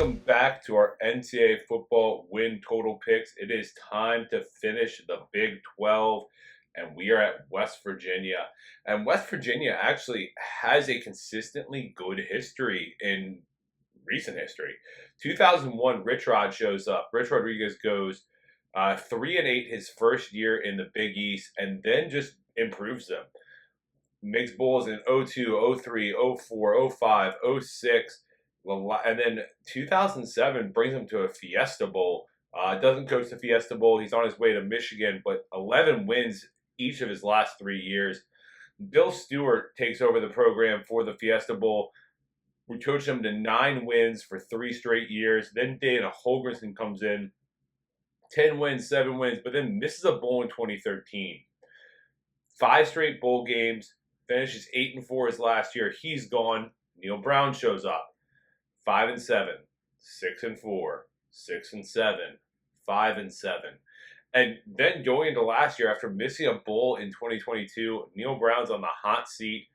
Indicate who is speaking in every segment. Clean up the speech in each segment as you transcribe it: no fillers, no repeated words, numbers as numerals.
Speaker 1: Welcome back to our NCAA football win total picks. It is time to finish the Big 12, and we are at West Virginia. And West Virginia actually has a consistently good history in recent history. 2001, Rich Rod shows up. Rich Rodriguez goes 3-8 his first year in the Big East, and then just improves them. Makes bowls in 02, 03, 04, 05, 06. And then 2007 brings him to a Fiesta Bowl. Doesn't coach the Fiesta Bowl. He's on his way to Michigan, but 11 wins each of his last 3 years. Bill Stewart takes over the program for the Fiesta Bowl. We coached him to 9 wins for 3 straight years. Then Dana Holgorsen comes in, 10 wins, 7 wins, but then misses a bowl in 2013. 5 straight bowl games, finishes 8-4 his last year. He's gone. Neal Brown shows up. 5-7, 6-4, 6-7, 5-7. And then going into last year, after missing a bowl in 2022, Neal Brown's on the hot seat.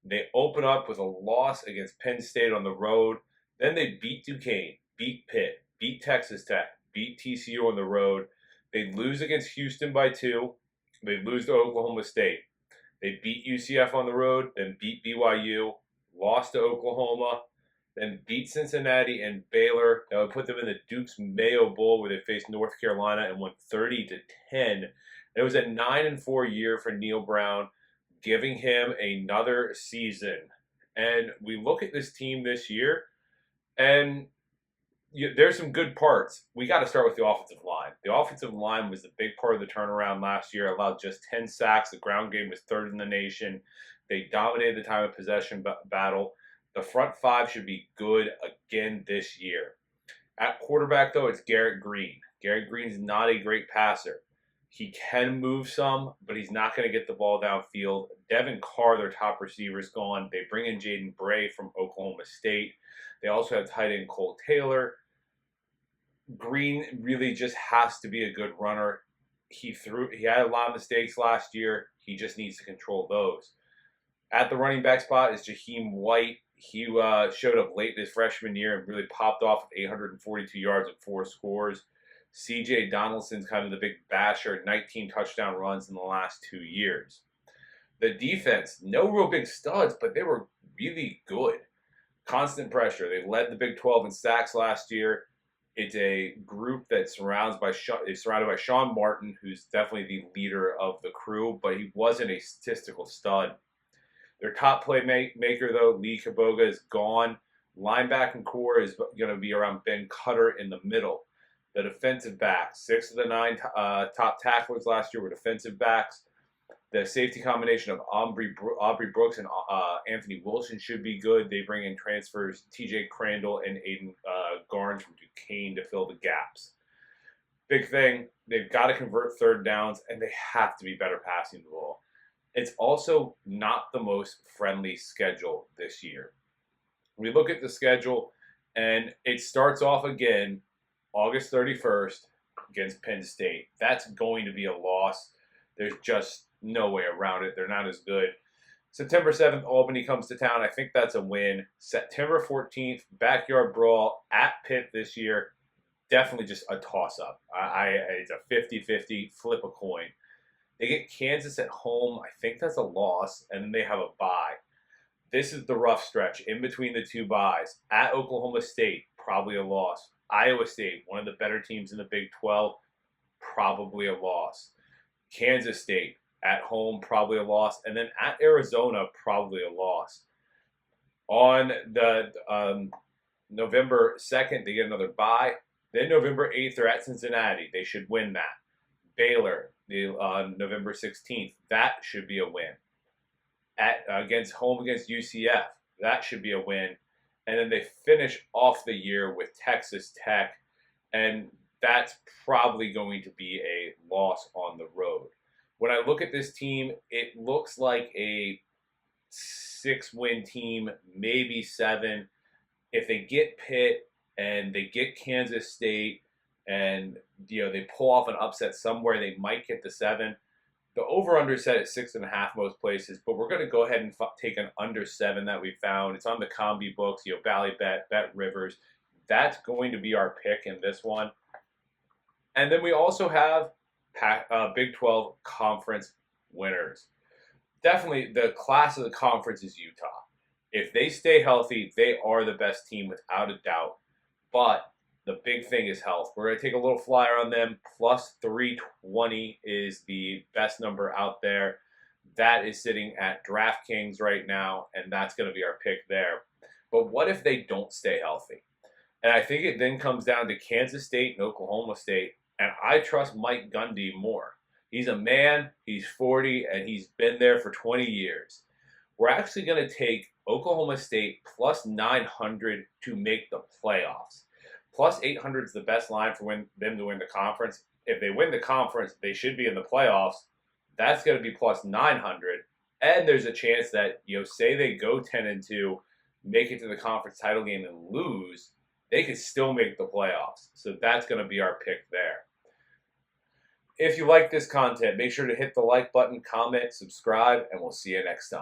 Speaker 1: They open up with a loss against Penn State on the road. Then they beat Duquesne, beat Pitt, beat Texas Tech, beat TCU on the road. They lose against Houston by 2. They lose to Oklahoma State. They beat UCF on the road, then beat BYU, lost to Oklahoma, then beat Cincinnati and Baylor. That would put them in the Duke's Mayo Bowl, where they faced North Carolina and won 30-10. It was a 9-4 year for Neal Brown, giving him another season. And we look at this team this year, and there's some good parts. We got to start with the offensive line. The offensive line was the big part of the turnaround last year. Allowed just 10 sacks. The ground game was 3rd in the nation. They dominated the time of possession battle. The front 5 should be good again this year. At quarterback, though, it's Garrett Green. Garrett Green's not a great passer. He can move some, but he's not going to get the ball downfield. Devin Carr, their top receiver, is gone. They bring in Jaden Bray from Oklahoma State. They also have tight end Cole Taylor. Green really just has to be a good runner. He had a lot of mistakes last year. He just needs to control those. At the running back spot is Jaheim White. He showed up late in his freshman year and really popped off with 842 yards and 4 scores. C.J. Donaldson's kind of the big basher, 19 touchdown runs in the last 2 years. The defense, no real big studs, but they were really good. Constant pressure. They led the Big 12 in sacks last year. It's a group that's surrounded by Sean Martin, who's definitely the leader of the crew, but he wasn't a statistical stud. Their top playmaker, though, Lee Kaboga, is gone. Linebacking core is going to be around Ben Cutter in the middle. The defensive backs, 6 of the 9 top tacklers last year were defensive backs. The safety combination of Aubrey Brooks and Anthony Wilson should be good. They bring in transfers TJ Crandall and Aiden Garnes from Duquesne to fill the gaps. Big thing, they've got to convert 3rd downs, and they have to be better passing the ball. It's also not the most friendly schedule this year. We look at the schedule, and it starts off again August 31st against Penn State. That's going to be a loss. There's just no way around it. They're not as good. September 7th, Albany comes to town. I think that's a win. September 14th, backyard brawl at Pitt this year. Definitely just a toss-up. It's a 50-50, flip a coin. They get Kansas at home. I think that's a loss, and then they have a bye. This is the rough stretch in between the 2 byes. At Oklahoma State, probably a loss. Iowa State, one of the better teams in the Big 12, probably a loss. Kansas State, at home, probably a loss. And then at Arizona, probably a loss. On the November 2nd, they get another bye. Then November 8th, they're at Cincinnati. They should win that. Baylor, November 16th, that should be a win. Against UCF, that should be a win. And then they finish off the year with Texas Tech, and that's probably going to be a loss on the road. When I look at this team, it looks like a 6-win team, maybe 7. If they get Pitt and they get Kansas State and they pull off an upset somewhere, they might get the 7. The over-under set at 6.5 most places, but we're going to go ahead and take an under 7 that we found. It's on the Combi books, Bally Bet, Bet Rivers. That's going to be our pick in this one. And then we also have Big 12 conference winners. Definitely the class of the conference is Utah. If they stay healthy, they are the best team without a doubt. But the big thing is health. We're going to take a little flyer on them. Plus 320 is the best number out there. That is sitting at DraftKings right now, and that's going to be our pick there. But what if they don't stay healthy? And I think it then comes down to Kansas State and Oklahoma State. And I trust Mike Gundy more. He's a man, he's 40, and he's been there for 20 years. We're actually going to take Oklahoma State plus 900 to make the playoffs. Plus 800 is the best line for them to win the conference. If they win the conference, they should be in the playoffs. That's going to be plus 900. And there's a chance that, say they go 10-2, make it to the conference title game and lose, they could still make the playoffs. So that's going to be our pick there. If you like this content, make sure to hit the like button, comment, subscribe, and we'll see you next time.